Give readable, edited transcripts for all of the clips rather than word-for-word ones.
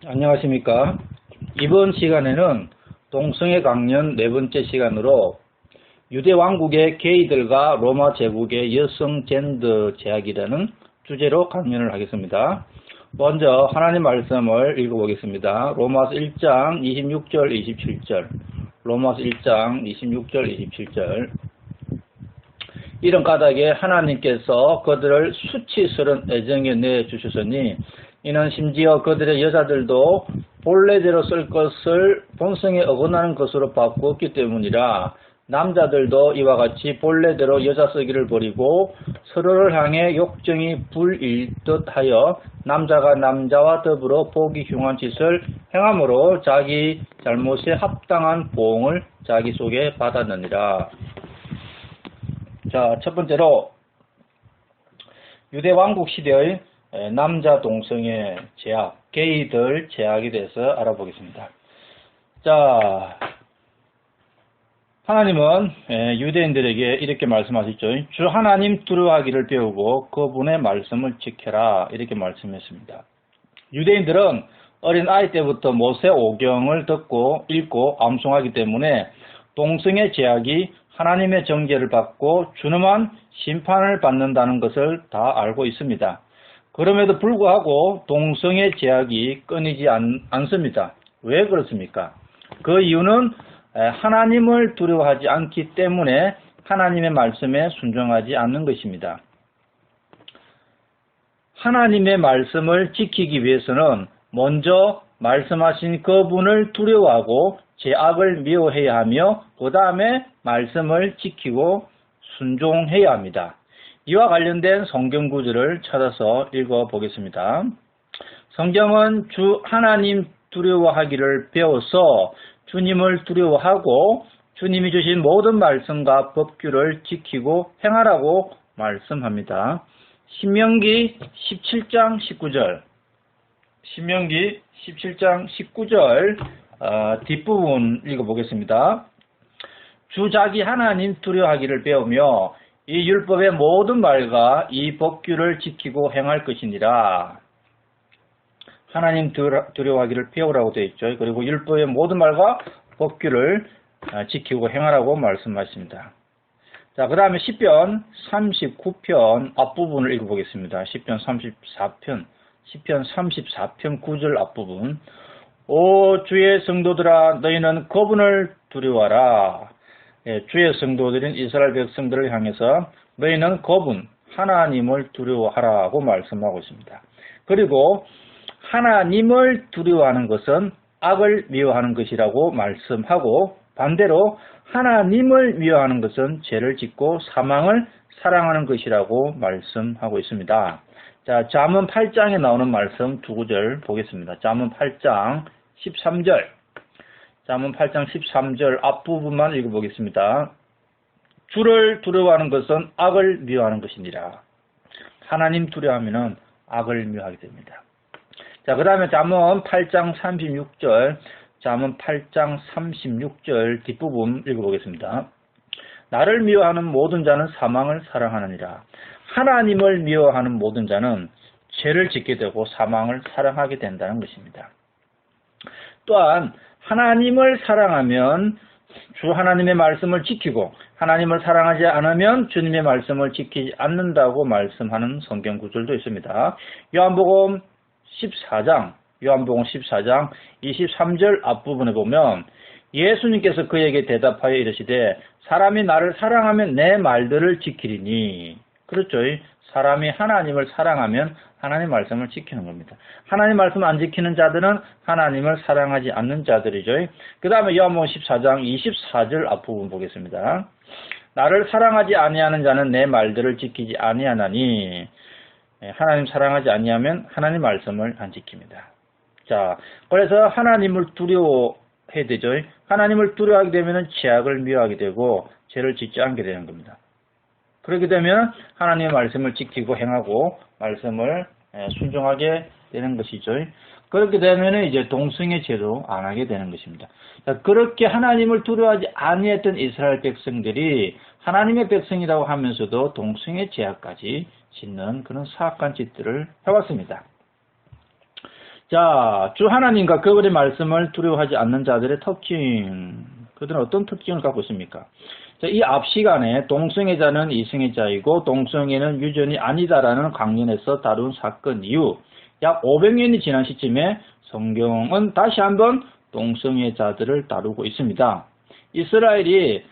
안녕하십니까. 이번 시간에는 동성애 강연 네 번째 시간으로 유대 왕국의 게이들과 로마 제국의 여성 젠더 제약이라는 주제로 강연을 하겠습니다. 먼저 하나님 말씀을 읽어보겠습니다. 로마서 1장 26절 27절 로마서 1장 26절 27절 이런 까닭에 하나님께서 그들을 수치스러운 애정에 내주셨으니 이는 심지어 그들의 여자들도 본래대로 쓸 것을 본성에 어긋나는 것으로 바꾸었기 때문이라. 남자들도 이와 같이 본래대로 여자 쓰기를 버리고 서로를 향해 욕정이 불일듯 하여 남자가 남자와 더불어 보기 흉한 짓을 행함으로 자기 잘못에 합당한 보응을 자기 속에 받았느니라. 자, 첫 번째로 유대 왕국 시대의 남자 동성애 제약, 게이들 제약에 대해서 알아보겠습니다. 자, 하나님은 유대인들에게 이렇게 말씀하셨죠. 주 하나님 두려워하기를 배우고 그분의 말씀을 지켜라, 이렇게 말씀했습니다. 유대인들은 어린 아이 때부터 모세 오경을 듣고 읽고 암송하기 때문에 동성애 제약이 하나님의 정죄를 받고 준엄한 심판을 받는다는 것을 다 알고 있습니다. 그럼에도 불구하고 동성애 제약이 끊이지 않습니다. 왜 그렇습니까? 그 이유는 하나님을 두려워하지 않기 때문에 하나님의 말씀에 순종하지 않는 것입니다. 하나님의 말씀을 지키기 위해서는 먼저 말씀하신 그분을 두려워하고 제약을 미워해야 하며 그 다음에 말씀을 지키고 순종해야 합니다. 이와 관련된 성경 구절을 찾아서 읽어보겠습니다. 성경은 주 하나님 두려워하기를 배워서 주님을 두려워하고 주님이 주신 모든 말씀과 법규를 지키고 행하라고 말씀합니다. 신명기 17장 19절 신명기 17장 19절 뒷부분 읽어보겠습니다. 주 자기 하나님 두려워하기를 배우며 이 율법의 모든 말과 이 법규를 지키고 행할 것이니라. 하나님 두려워하기를 배우라고 되어 있죠. 그리고 율법의 모든 말과 법규를 지키고 행하라고 말씀하십니다. 자, 그 다음에 시편 39편 앞부분을 읽어보겠습니다. 시편 34편 9절 앞부분. 오 주의 성도들아, 너희는 그분을 두려워하라. 주의 성도들인 이스라엘 백성들을 향해서 너희는 그분 하나님을 두려워하라고 말씀하고 있습니다. 그리고 하나님을 두려워하는 것은 악을 미워하는 것이라고 말씀하고, 반대로 하나님을 미워하는 것은 죄를 짓고 사망을 사랑하는 것이라고 말씀하고 있습니다. 자, 잠언 8장에 나오는 말씀 두 구절 보겠습니다. 잠언 8장 13절 잠언 8장 13절 앞부분만 읽어보겠습니다. 주를 두려워하는 것은 악을 미워하는 것이니라. 하나님 두려워하면 악을 미워하게 됩니다. 자, 그 다음에 잠언 8장 36절 잠언 8장 36절 뒷부분 읽어보겠습니다. 나를 미워하는 모든 자는 사망을 사랑하느니라. 하나님을 미워하는 모든 자는 죄를 짓게 되고 사망을 사랑하게 된다는 것입니다. 또한 하나님을 사랑하면 주 하나님의 말씀을 지키고 하나님을 사랑하지 않으면 주님의 말씀을 지키지 않는다고 말씀하는 성경 구절도 있습니다. 요한복음 14장 23절 앞부분에 보면 예수님께서 그에게 대답하여 이르시되 사람이 나를 사랑하면 내 말들을 지키리니. 그렇죠. 사람이 하나님을 사랑하면 하나님 말씀을 지키는 겁니다. 하나님 말씀 안 지키는 자들은 하나님을 사랑하지 않는 자들이죠. 그 다음에 요한복음 14장 24절 앞부분 보겠습니다. 나를 사랑하지 아니하는 자는 내 말들을 지키지 아니하나니. 하나님 사랑하지 아니하면 하나님 말씀을 안 지킵니다. 자, 그래서 하나님을 두려워해야 되죠. 하나님을 두려워하게 되면 죄악을 미워하게 되고 죄를 짓지 않게 되는 겁니다. 그렇게 되면 하나님의 말씀을 지키고 행하고 말씀을 순종하게 되는 것이죠. 그렇게 되면 이제 동성애 죄도 안 하게 되는 것입니다. 그렇게 하나님을 두려워하지 아니했던 이스라엘 백성들이 하나님의 백성이라고 하면서도 동성애 죄악까지 짓는 그런 사악한 짓들을 해왔습니다. 자, 주 하나님과 그분의 말씀을 두려워하지 않는 자들의 특징. 그들은 어떤 특징을 갖고 있습니까? 자, 이 앞 시간에 동성애자는 이성애자이고 동성애는 유전이 아니다라는 강론에서 다룬 사건 이후 약 500년이 지난 시점에 성경은 다시 한번 동성애자들을 다루고 있습니다. 이스라엘이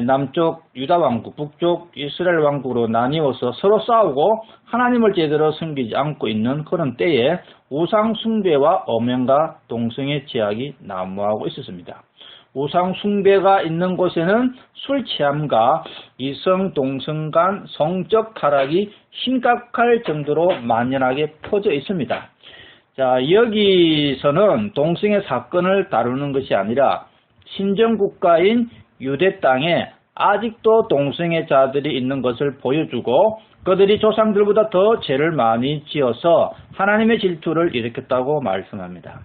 남쪽 유다 왕국, 북쪽 이스라엘 왕국으로 나뉘어서 서로 싸우고 하나님을 제대로 섬기지 않고 있는 그런 때에 우상 숭배와 엄연과 동성애 제약이 난무하고 있었습니다. 우상 숭배가 있는 곳에는 술 취함과 이성 동성 간 성적 타락이 심각할 정도로 만연하게 퍼져 있습니다. 자, 여기서는 동성애 사건을 다루는 것이 아니라 신정 국가인 유대 땅에 아직도 동성애자들이 있는 것을 보여주고 그들이 조상들보다 더 죄를 많이 지어서 하나님의 질투를 일으켰다고 말씀합니다.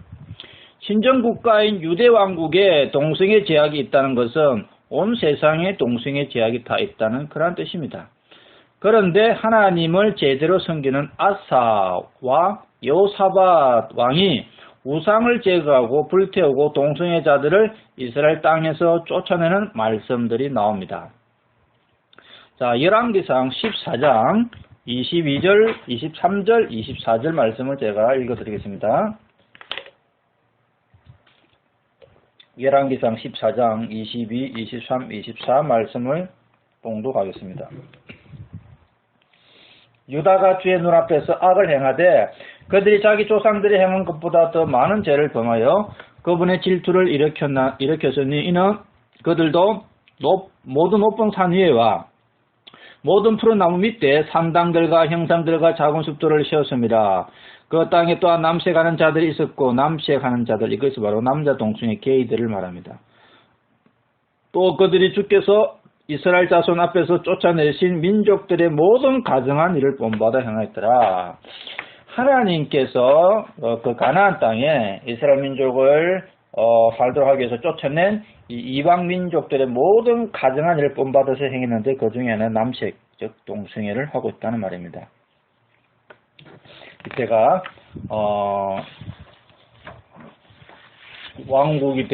신정 국가인 유대 왕국에 동성애 제약이 있다는 것은 온 세상에 동성애 제약이 다 있다는 그런 뜻입니다. 그런데 하나님을 제대로 섬기는 아사와 여호사밧 왕이 우상을 제거하고 불태우고 동성애자들을 이스라엘 땅에서 쫓아내는 말씀들이 나옵니다. 자, 열왕기상 14장 22절, 23절, 24절 말씀을 제가 읽어드리겠습니다. 열왕기상 14장 22, 23, 24 말씀을 봉독하겠습니다. 유다가 주의 눈앞에서 악을 행하되 그들이 자기 조상들이 행한 것보다 더 많은 죄를 범하여 그분의 질투를 일으켰으니 이는 그들도 모든 높은 산 위에와 모든 푸른 나무 밑에 산당들과 형산들과 작은 숲들을 세웠습니다. 그 땅에 또한 남색하는 자들이 있었고 남색하는 자들, 이것이 바로 남자 동성애 게이들을 말합니다. 또 그들이 주께서 이스라엘 자손 앞에서 쫓아내신 민족들의 모든 가증한 일을 본받아 행하였더라. 하나님께서 그 가나안 땅에 이스라엘 민족을 살도록 하기 위해서 쫓아낸 이방 민족들의 모든 가증한 일을 본받아서 행했는데 그 중에는 남색, 즉 동성애를 하고 있다는 말입니다. 이때가 왕국이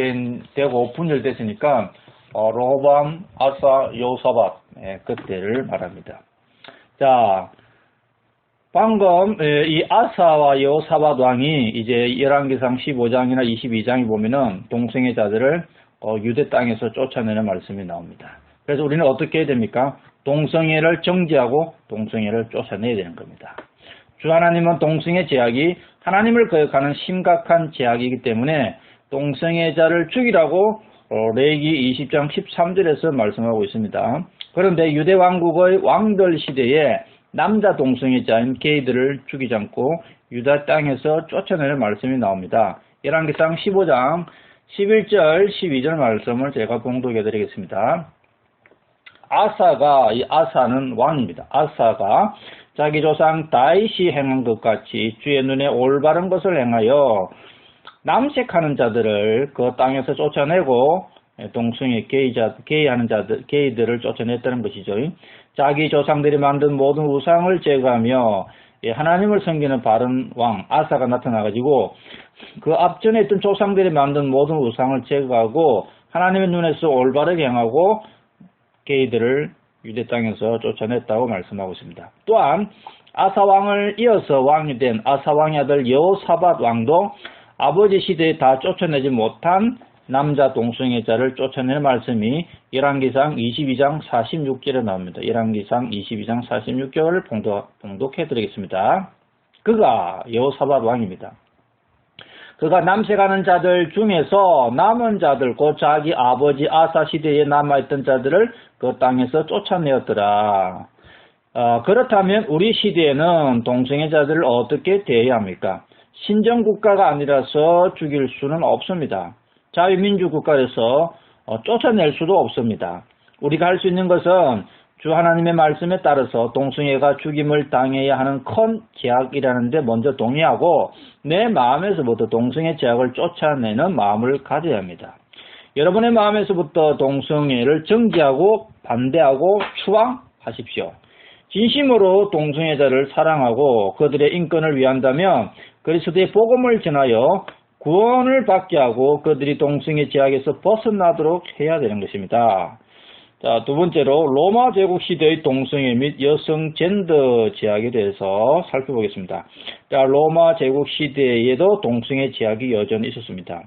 되고 분열됐으니까 로밤, 아사, 여호사밧 그때를 말합니다. 자, 방금 이 아사와 여호사밧 왕이 이제 열왕기상 15장이나 22장에 보면은 동성애자들을 유대 땅에서 쫓아내는 말씀이 나옵니다. 그래서 우리는 어떻게 해야 됩니까? 동성애를 정지하고 동성애를 쫓아내야 되는 겁니다. 주 하나님은 동성애 제약이 하나님을 거역하는 심각한 제약이기 때문에 동성애자를 죽이라고 레위기 20장 13절에서 말씀하고 있습니다. 그런데 유대 왕국의 왕들 시대에 남자 동성애자인 게이들을 죽이지 않고 유다 땅에서 쫓아내는 말씀이 나옵니다. 열왕기상 15장 11절 12절 말씀을 제가 봉독해 드리겠습니다. 이 아사는 왕입니다. 아사가 자기 조상 다윗이 행한 것 같이 주의 눈에 올바른 것을 행하여 남색하는 자들을 그 땅에서 쫓아내고 동성애 게이하는 자들, 게이들을 쫓아냈다는 것이죠. 자기 조상들이 만든 모든 우상을 제거하며 하나님을 섬기는 바른 왕 아사가 나타나가지고 그 앞전에 있던 조상들이 만든 모든 우상을 제거하고 하나님의 눈에서 올바르게 행하고 게이들을 유대 땅에서 쫓아냈다고 말씀하고 있습니다. 또한 아사 왕을 이어서 왕이 된 아사 왕의 아들 여호사밧 왕도 아버지 시대에 다 쫓아내지 못한 남자 동성애자를 쫓아내는 말씀이 열왕기상 22장 46절에 나옵니다. 열왕기상 22장 46절을 봉독해 드리겠습니다. 그가 여호사밧 왕입니다. 그가 남색하는 자들 중에서 남은 자들 곧 자기 아버지 아사 시대에 남아있던 자들을 그 땅에서 쫓아내었더라. 그렇다면 우리 시대에는 동성애자들을 어떻게 대해야 합니까? 신정국가가 아니라서 죽일 수는 없습니다. 자유민주국가에서 쫓아낼 수도 없습니다. 우리가 할 수 있는 것은 주 하나님의 말씀에 따라서 동성애가 죽임을 당해야 하는 큰 죄악이라는 데 먼저 동의하고 내 마음에서부터 동성애 죄악을 쫓아내는 마음을 가져야 합니다. 여러분의 마음에서부터 동성애를 정지하고 반대하고 추앙하십시오. 진심으로 동성애자를 사랑하고 그들의 인권을 위한다면 그리스도의 복음을 전하여 구원을 받게 하고 그들이 동성애 제약에서 벗어나도록 해야 되는 것입니다. 자, 두 번째로 로마 제국 시대의 동성애 및 여성 젠더 제약에 대해서 살펴보겠습니다. 자, 로마 제국 시대에도 동성애 제약이 여전히 있었습니다.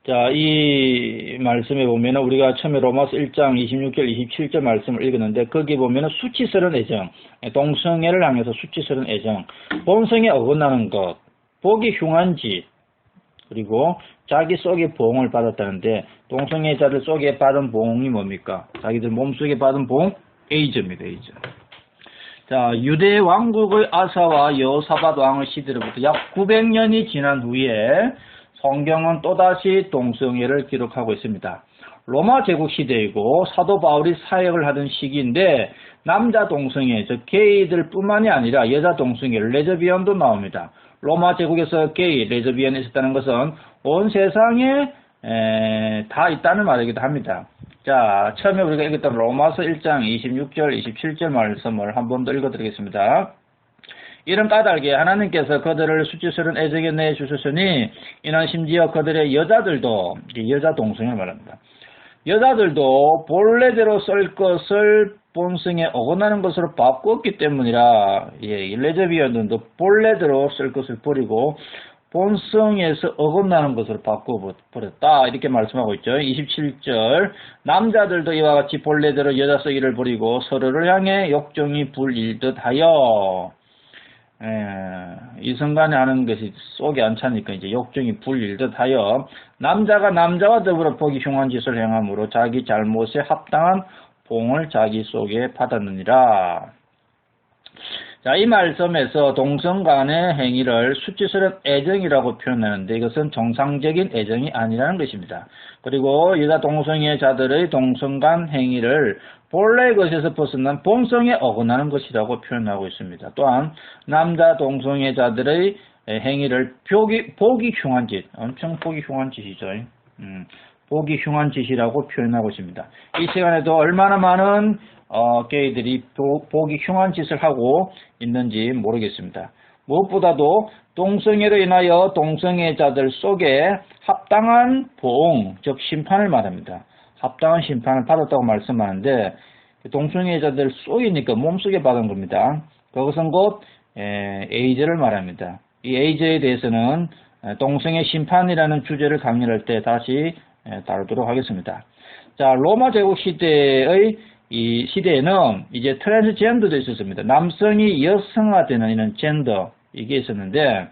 자, 이 말씀에 보면 우리가 처음에 로마서 1장 26절, 27절 말씀을 읽었는데 거기 보면 수치스러운 애정, 동성애를 향해서 수치스러운 애정, 본성에 어긋나는 것, 보기 흉한 짓, 그리고 자기 속에 보응을 받았다는데 동성애자들 속에 받은 보응이 뭡니까? 자기들 몸속에 받은 보응? 에이즈입니다. 에이즈. 자, 유대 왕국의 아사와 여호사밧 왕의 시대로부터 약 900년이 지난 후에 성경은 또다시 동성애를 기록하고 있습니다. 로마 제국 시대이고 사도 바울이 사역을 하던 시기인데 남자 동성애, 즉 게이들 뿐만이 아니라 여자 동성애, 레즈비언도 나옵니다. 로마 제국에서 게이, 레즈비언이 있었다는 것은 온 세상에 다 있다는 말이기도 합니다. 자, 처음에 우리가 읽었던 로마서 1장 26절, 27절 말씀을 한 번 더 읽어드리겠습니다. 이런 까닭에 하나님께서 그들을 수치스러운 애정에 내주셨으니 이는 심지어 그들의 여자들도, 여자 동성애를 말합니다. 여자들도 본래대로 쓸 것을 본성에 어긋나는 것으로 바꾸었기 때문이라. 레즈비언들도 본래대로 쓸 것을 버리고 본성에서 어긋나는 것으로 바꿔버렸다. 이렇게 말씀하고 있죠. 27절 남자들도 이와 같이 본래대로 여자 쓰기를 버리고 서로를 향해 욕정이 불일듯 하여. 이성간에 하는 것이 속에 안 차니까 이제 욕정이 불일듯 하여 남자가 남자와 더불어 보기 흉한 짓을 행함으로 자기 잘못에 합당한 봉을 자기 속에 받았느니라. 자, 이 말씀에서 동성 간의 행위를 수치스러운 애정이라고 표현하는데 이것은 정상적인 애정이 아니라는 것입니다. 그리고 여자 동성애자들의 동성 간 행위를 본래의 것에서 벗어난 본성에 어긋나는 것이라고 표현하고 있습니다. 또한 남자 동성애자들의 행위를 보기 흉한 짓, 엄청 보기 흉한 짓이죠. 보기 흉한 짓이라고 표현하고 있습니다. 이 시간에도 얼마나 많은 게이들이 보기 흉한 짓을 하고 있는지 모르겠습니다. 무엇보다도 동성애로 인하여 동성애자들 속에 합당한 보응, 즉 심판을 말합니다. 합당한 심판을 받았다고 말씀하는데 동성애자들 속이니까 몸속에 받은 겁니다. 그것은 곧 에이즈를 말합니다. 이 에이즈에 대해서는 동성애 심판이라는 주제를 강의할 때 다시 다루도록 하겠습니다. 자, 로마 제국 시대의 이 시대에는 이제 트랜스젠더도 있었습니다. 남성이 여성화되는 이런 젠더 이게 있었는데,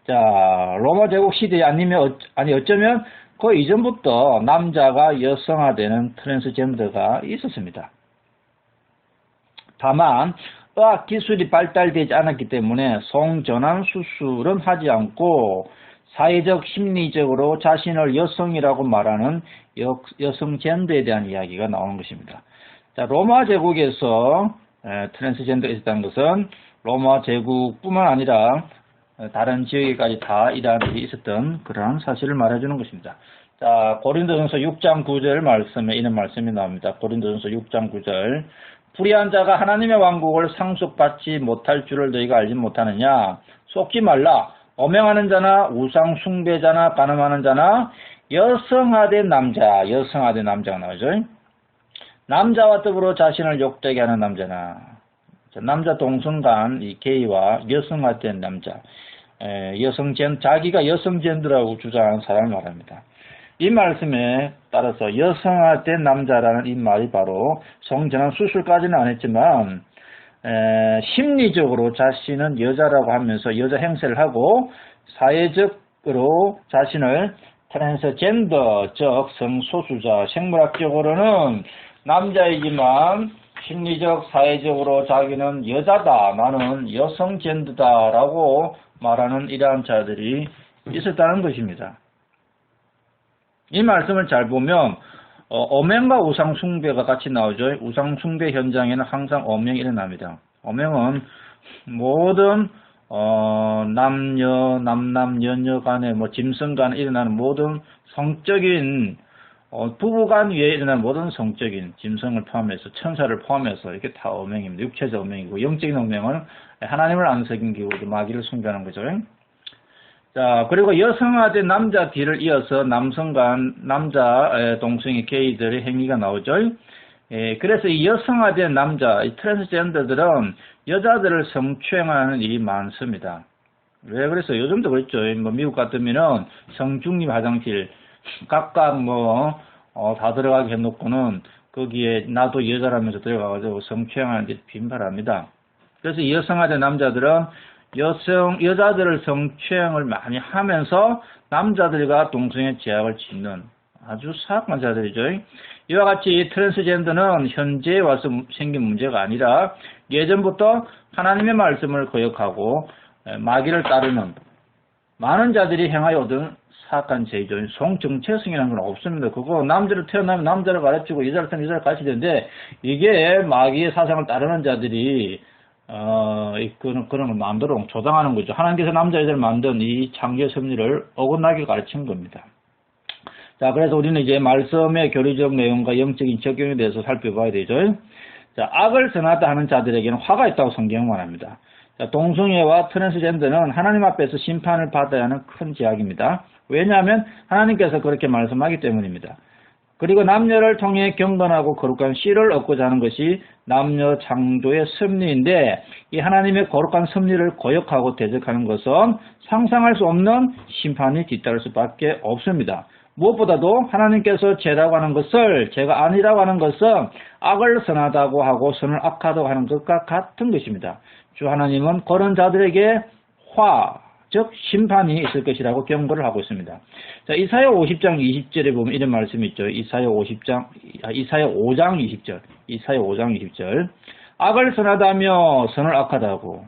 자, 로마 제국 시대에 어쩌면 그 이전부터 남자가 여성화되는 트랜스젠더가 있었습니다. 다만 의학 기술이 발달되지 않았기 때문에 성전환 수술은 하지 않고 사회적 심리적으로 자신을 여성이라고 말하는 여성 젠더에 대한 이야기가 나오는 것입니다. 자, 로마 제국에서 트랜스젠더가 있었다는 것은 로마 제국뿐만 아니라 다른 지역에까지 다 이러한 일이 있었던 그러한 사실을 말해주는 것입니다. 자, 고린도전서 6장 9절 말씀에 이런 말씀이 나옵니다. 고린도전서 6장 9절 불의한 자가 하나님의 왕국을 상속받지 못할 줄을 너희가 알지 못하느냐? 속지 말라. 엄행하는 자나 우상 숭배자나 간음하는 자나 여성화된 남자가 나오죠. 남자와 더불어 자신을 욕되게 하는 남자나 남자 동성간 이 게이와 여성화된 남자, 자기가 여성 젠더라고 주장하는 사람을 말합니다. 이 말씀에 따라서 여성화된 남자라는 이 말이 바로 성전환 수술까지는 안 했지만 심리적으로 자신은 여자라고 하면서 여자 행세를 하고 사회적으로 자신을 트랜스젠더, 즉 성소수자, 생물학적으로는 남자이지만 심리적, 사회적으로 자기는 여자다, 나는 여성 젠더다라고 말하는 이러한 자들이 있었다는 것입니다. 이 말씀을 잘 보면 엄행과 우상 숭배가 같이 나오죠. 우상 숭배 현장에는 항상 엄행이 일어납니다. 엄행은 모든 남남, 여녀 간에 짐승 간에 일어나는 모든 성적인 부부간 위에 일어난 모든 성적인 짐승을 포함해서 천사를 포함해서 이렇게 다 어명입니다. 육체적 어명이고 영적인 어명은 하나님을 안 섬기고 마귀를 숭배하는 거죠. 자, 그리고 여성화된 남자 뒤를 이어서 남자 동성애 게이들의 행위가 나오죠. 그래서 이 여성화된 남자, 이 트랜스젠더들은 여자들을 성추행하는 일이 많습니다. 왜 그래서 요즘도 그렇죠. 뭐 미국 같으면은 성중립 화장실 각각 다 들어가게 해놓고는 거기에 나도 여자라면서 들어가가지고 성추행하는 데 빈발합니다. 그래서 이 여성화된 남자들은 여자들을 성추행을 많이 하면서 남자들과 동성애 제약을 짓는 아주 사악한 자들이죠. 이와 같이 트랜스젠더는 현재에 와서 생긴 문제가 아니라 예전부터 하나님의 말씀을 거역하고 마귀를 따르는 많은 자들이 행하여 얻은 사악한 죄죠. 성정체성이라는 건 없습니다. 그거 남자를 태어나면 남자를 가르치고 여자를 태어나면 여자를 가르쳐야 되는데 이게 마귀의 사상을 따르는 자들이 그런 걸 마음대로 조장하는 거죠. 하나님께서 남자 여자를 만든 이 창조의 섭리를 어긋나게 가르친 겁니다. 자, 그래서 우리는 이제 말씀의 교리적 내용과 영적인 적용에 대해서 살펴봐야 되죠. 자, 악을 선하다 하는 자들에게는 화가 있다고 성경은 말합니다. 자, 동성애와 트랜스젠더는 하나님 앞에서 심판을 받아야 하는 큰 죄악입니다. 왜냐하면 하나님께서 그렇게 말씀하기 때문입니다. 그리고 남녀를 통해 경건하고 거룩한 씨를 얻고자 하는 것이 남녀 창조의 섭리인데 이 하나님의 거룩한 섭리를 거역하고 대적하는 것은 상상할 수 없는 심판이 뒤따를 수밖에 없습니다. 무엇보다도 하나님께서 죄라고 하는 것을 죄가 아니라고 하는 것은 악을 선하다고 하고 선을 악하다고 하는 것과 같은 것입니다. 주 하나님은 그런 자들에게 즉 심판이 있을 것이라고 경고를 하고 있습니다. 자, 이사야 50장 20절에 보면 이런 말씀이 있죠. 이사야 5장 20절. 이사야 5장 20절. 악을 선하다며 선을 악하다고.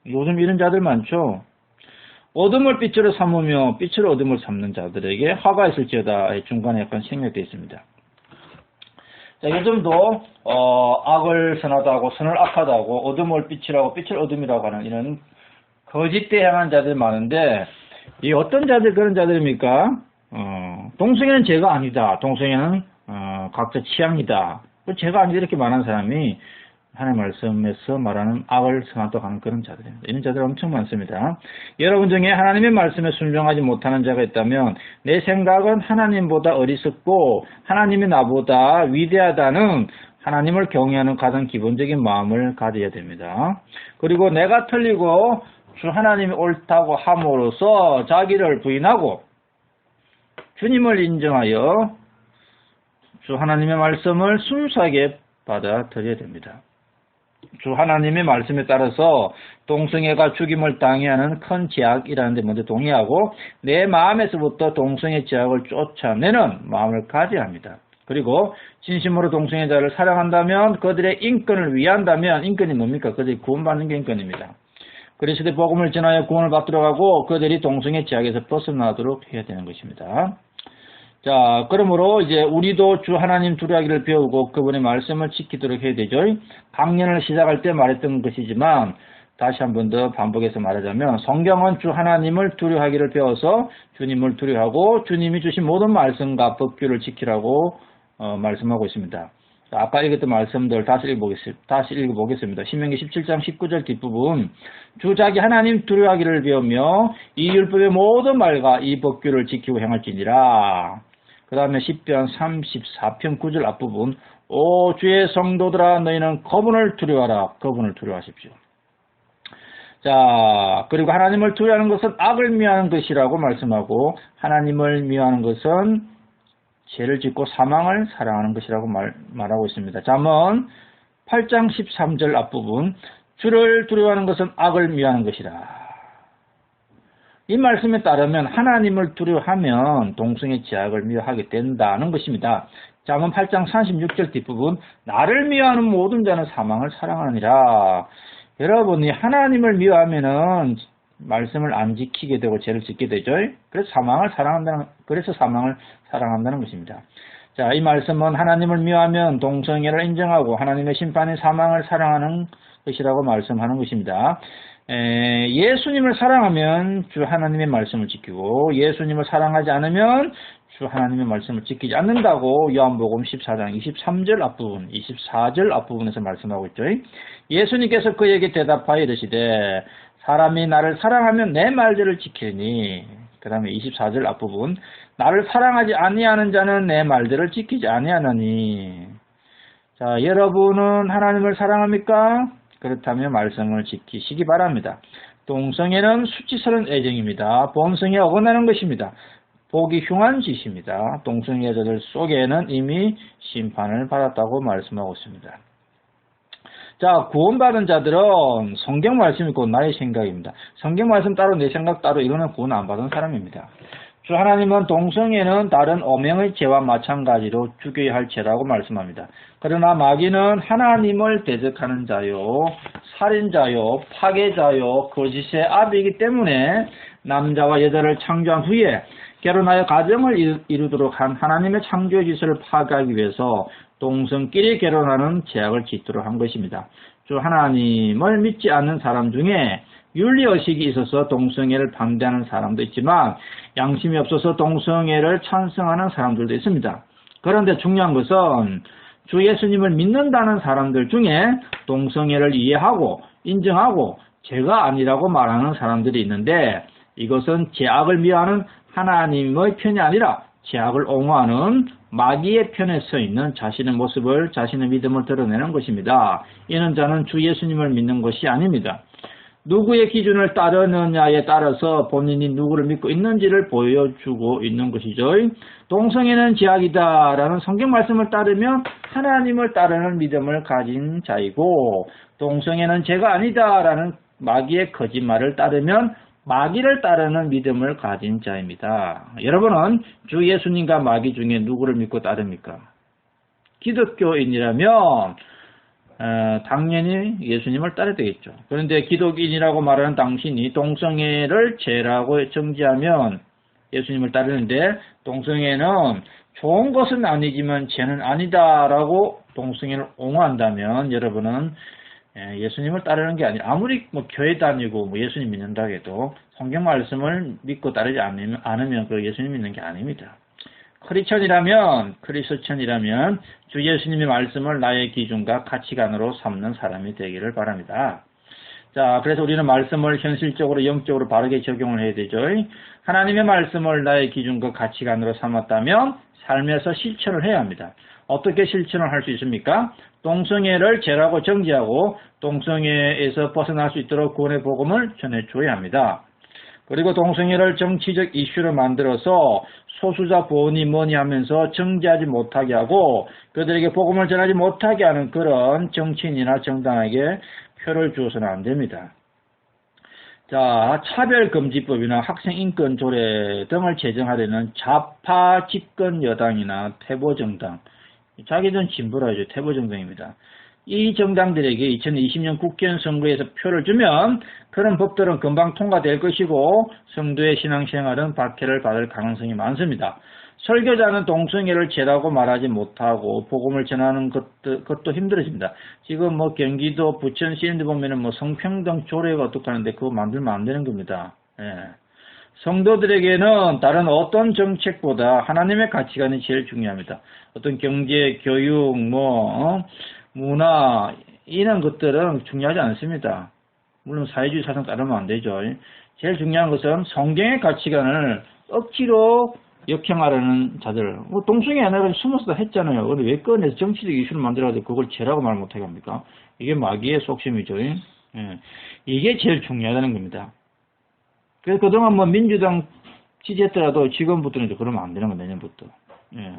요즘 이런 자들 많죠. 어둠을 빛으로 삼으며 빛으로 어둠을 삼는 자들에게 화가 있을지어다. 중간에 약간 생략되어 있습니다. 자, 요즘도 악을 선하다고 선을 악하다고 어둠을 빛이라고 빛을 어둠이라고 하는 이런 거짓대항한 자들이 많은데 이 어떤 자들 그런 자들입니까? 동성애는 죄가 아니다. 동성애는 각자 취향이다. 죄가 아니다 이렇게 말하는 사람이 하나님 말씀에서 말하는 악을 선하다고 하는 그런 자들입니다. 이런 자들 엄청 많습니다. 여러분 중에 하나님의 말씀에 순종하지 못하는 자가 있다면 내 생각은 하나님보다 어리석고 하나님이 나보다 위대하다는 하나님을 경외하는 가장 기본적인 마음을 가져야 됩니다. 그리고 내가 틀리고 주 하나님이 옳다고 함으로써 자기를 부인하고 주님을 인정하여 주 하나님의 말씀을 순수하게 받아들여야 됩니다. 주 하나님의 말씀에 따라서 동성애가 죽임을 당해야 하는 큰 죄악이라는 데 먼저 동의하고 내 마음에서부터 동성애 죄악을 쫓아내는 마음을 가져야 합니다. 그리고 진심으로 동성애자를 사랑한다면 그들의 인권을 위한다면 인권이 뭡니까? 그들이 구원받는 게 인권입니다. 그리스도의 복음을 전하여 구원을 받도록 하고 그들이 동성애 죄악에서 벗어나도록 해야 되는 것입니다. 자, 그러므로 이제 우리도 주 하나님 두려워하기를 배우고 그분의 말씀을 지키도록 해야 되죠. 강연을 시작할 때 말했던 것이지만 다시 한 번 더 반복해서 말하자면 성경은 주 하나님을 두려워하기를 배워서 주님을 두려워하고 주님이 주신 모든 말씀과 법규를 지키라고 말씀하고 있습니다. 자, 아까 읽었던 말씀들 다시 읽어보겠습니다. 신명기 17장 19절 뒷부분 주 자기 하나님 두려워하기를 배우며 이 율법의 모든 말과 이 법규를 지키고 행할지니라. 그 다음에 시편 34편 9절 앞부분 오 주의 성도들아 너희는 그분을 두려워하라. 그분을 두려워하십시오. 자, 그리고 하나님을 두려워하는 것은 악을 미워하는 것이라고 말씀하고 하나님을 미워하는 것은 죄를 짓고 사망을 사랑하는 것이라고 말하고 있습니다. 잠언 8장 13절 앞부분 주를 두려워하는 것은 악을 미워하는 것이라. 이 말씀에 따르면 하나님을 두려워하면 동성애 죄악을 미워하게 된다는 것입니다. 잠언 8장 36절 뒷부분 나를 미워하는 모든 자는 사망을 사랑하느니라. 여러분이 하나님을 미워하면은 말씀을 안 지키게 되고 죄를 짓게 되죠. 그래서 사망을 사랑한다는 것입니다. 자, 이 말씀은 하나님을 미워하면 동성애를 인정하고 하나님의 심판인 사망을 사랑하는 것이라고 말씀하는 것입니다. 예수님을 사랑하면 주 하나님의 말씀을 지키고 예수님을 사랑하지 않으면 주 하나님의 말씀을 지키지 않는다고 요한복음 14장 23절 앞부분, 24절 앞부분에서 말씀하고 있죠. 예수님께서 그에게 대답하여 이르시되 사람이 나를 사랑하면 내 말들을 지키니, 그 다음에 24절 앞부분, 나를 사랑하지 아니하는 자는 내 말들을 지키지 아니하느니. 자, 여러분은 하나님을 사랑합니까? 그렇다면 말씀을 지키시기 바랍니다. 동성애는 수치스러운 애정입니다. 본성에 어긋나는 것입니다. 보기 흉한 짓입니다. 동성애자들 속에는 이미 심판을 받았다고 말씀하고 있습니다. 자, 구원받은 자들은 성경 말씀이 곧 나의 생각입니다. 성경 말씀 따로 내 생각 따로 이거는 구원 안 받은 사람입니다. 주 하나님은 동성애는 다른 오명의 죄와 마찬가지로 죽여야 할 죄라고 말씀합니다. 그러나 마귀는 하나님을 대적하는 자요, 살인자요, 파괴자요, 거짓의 아비이기 때문에 남자와 여자를 창조한 후에 결혼하여 가정을 이루도록 한 하나님의 창조의 질서를 파괴하기 위해서 동성끼리 결혼하는 제약을 짓도록 한 것입니다. 주 하나님을 믿지 않는 사람 중에 윤리의식이 있어서 동성애를 반대하는 사람도 있지만 양심이 없어서 동성애를 찬성하는 사람들도 있습니다. 그런데 중요한 것은 주 예수님을 믿는다는 사람들 중에 동성애를 이해하고 인정하고 죄가 아니라고 말하는 사람들이 있는데 이것은 죄악을 미워하는 하나님의 편이 아니라 죄악을 옹호하는 마귀의 편에 서 있는 자신의 모습을, 자신의 믿음을 드러내는 것입니다. 이는 자는 주 예수님을 믿는 것이 아닙니다. 누구의 기준을 따르느냐에 따라서 본인이 누구를 믿고 있는지를 보여주고 있는 것이죠. 동성애는 죄악이다라는 성경 말씀을 따르면 하나님을 따르는 믿음을 가진 자이고, 동성애는 죄가 아니다라는 마귀의 거짓말을 따르면 마귀를 따르는 믿음을 가진 자입니다. 여러분은 주 예수님과 마귀 중에 누구를 믿고 따릅니까? 기독교인이라면 당연히 예수님을 따라야 되겠죠. 그런데 기독인이라고 말하는 당신이 동성애를 죄라고 정지하면 예수님을 따르는데, 동성애는 좋은 것은 아니지만 죄는 아니다라고 동성애를 옹호한다면 여러분은 예수님을 따르는 게 아니라, 아무리 교회 다니고 예수님 믿는다 해도 성경 말씀을 믿고 따르지 않으면 그 예수님 믿는 게 아닙니다. 크리스천이라면 주 예수님의 말씀을 나의 기준과 가치관으로 삼는 사람이 되기를 바랍니다. 자, 그래서 우리는 말씀을 현실적으로 영적으로 바르게 적용을 해야 되죠. 하나님의 말씀을 나의 기준과 가치관으로 삼았다면 삶에서 실천을 해야 합니다. 어떻게 실천을 할 수 있습니까? 동성애를 죄라고 정지하고 동성애에서 벗어날 수 있도록 구원의 복음을 전해줘야 합니다. 그리고 동성애를 정치적 이슈로 만들어서 소수자 보니 뭐니 하면서 정지하지 못하게 하고 그들에게 복음을 전하지 못하게 하는 그런 정치인이나 정당에게 표를 주어서는 안 됩니다. 자, 차별금지법이나 학생인권조례 등을 제정하려는 좌파 집권 여당이나 태보정당, 자기들은 진보라 하죠. 태보정당입니다. 이 정당들에게 2020년 국회의원 선거에서 표를 주면 그런 법들은 금방 통과될 것이고 성도의 신앙생활은 박해를 받을 가능성이 많습니다. 설교자는 동성애를 죄라고 말하지 못하고 복음을 전하는 것도 힘들어집니다. 지금 경기도 부천 시인데 보면은 성평등 조례가 어떻게 하는데 그거 만들면 안 되는 겁니다. 예. 성도들에게는 다른 어떤 정책보다 하나님의 가치관이 제일 중요합니다. 어떤 경제, 교육, 문화 이런 것들은 중요하지 않습니다. 물론 사회주의 사상 따르면 안 되죠. 제일 중요한 것은 성경의 가치관을 억지로 역행하려는 자들. 동성애 하나를 숨어서 했잖아요. 근데 왜 꺼내서 정치적 이슈를 만들어가지고 그걸 죄라고 말 못하게 합니까? 이게 마귀의 속셈이죠. 예. 이게 제일 중요하다는 겁니다. 그래서 그동안 민주당 지지했더라도 지금부터는 이제 그러면 안 되는 거, 내년부터. 예.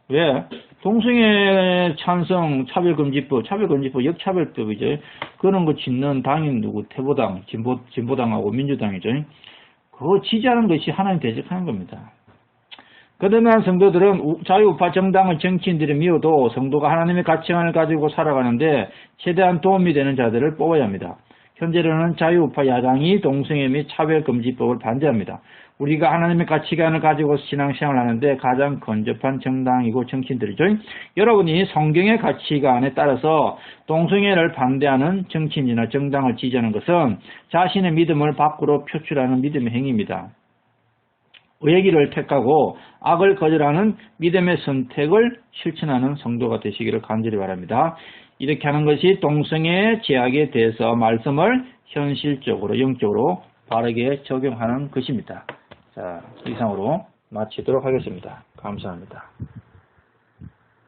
왜? 동성애 찬성 차별금지법, 역차별법이죠. 그런 거 짓는 당인 누구? 태보당, 진보당하고 민주당이죠. 그거 지지하는 것이 하나님 대적하는 겁니다. 그러면 성도들은 자유우파 정당의 정치인들이 미워도 성도가 하나님의 가치관을 가지고 살아가는데 최대한 도움이 되는 자들을 뽑아야 합니다. 현재로는 자유우파 야당이 동성애 및 차별금지법을 반대합니다. 우리가 하나님의 가치관을 가지고 신앙생활을 하는데 가장 건접한 정당이고 정치인들이죠. 여러분이 성경의 가치관에 따라서 동성애를 반대하는 정치인이나 정당을 지지하는 것은 자신의 믿음을 밖으로 표출하는 믿음의 행위입니다. 의의 길을 택하고 악을 거절하는 믿음의 선택을 실천하는 성도가 되시기를 간절히 바랍니다. 이렇게 하는 것이 동성애 제약에 대해서 말씀을 현실적으로 영적으로 바르게 적용하는 것입니다. 자, 이상으로 마치도록 하겠습니다. 감사합니다.